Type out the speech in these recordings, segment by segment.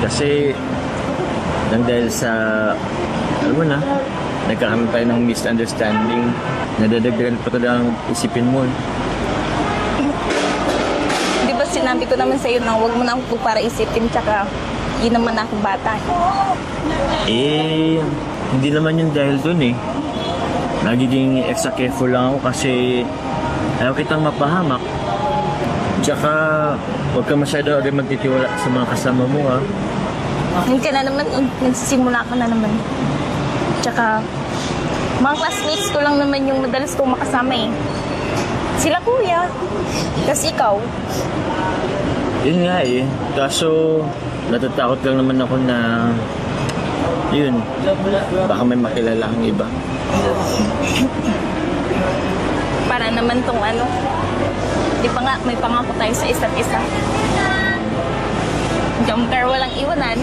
Kasi, nang dahil sa, alam mo na, nagkakaroon tayo ng misunderstanding, nadadagdagan pa talagang isipin mo. Di ba sinabi ko naman sa'yo na huwag mo na ako para isipin, tsaka yun naman ako bata. Eh, hindi naman yun dahil dun eh. Nagiging extra careful lang ako kasi ayaw kitang mapahamak. Tsaka, huwag ka masyado agad magtitiwala sa mga kasama mo ha. Yun ka na naman, nagsisimula ka na naman. Tsaka, mga classmates ko lang naman yung madalas kong makasama eh. Sila kuya. Kasi ikaw. Yun nga eh. Kaso, natatakot lang naman ako na yun, baka may makilala kang iba. Para naman tong ano, di pa nga, may pangako tayo sa isa't isa. Jump car walang iwanan.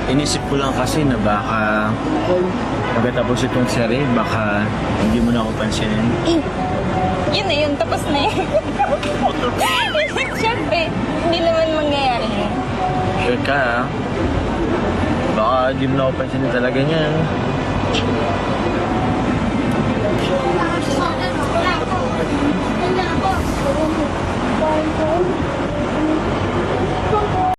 Inisip ko lang kasi na baka pagkatapos itong seri, baka hindi mo na ako pansinin. Yun na yun, tapos na yun. Siyempre, hindi naman mangyayari yun. Sure ka ha? Baka hindi mo na ako pansinin talaga niyan.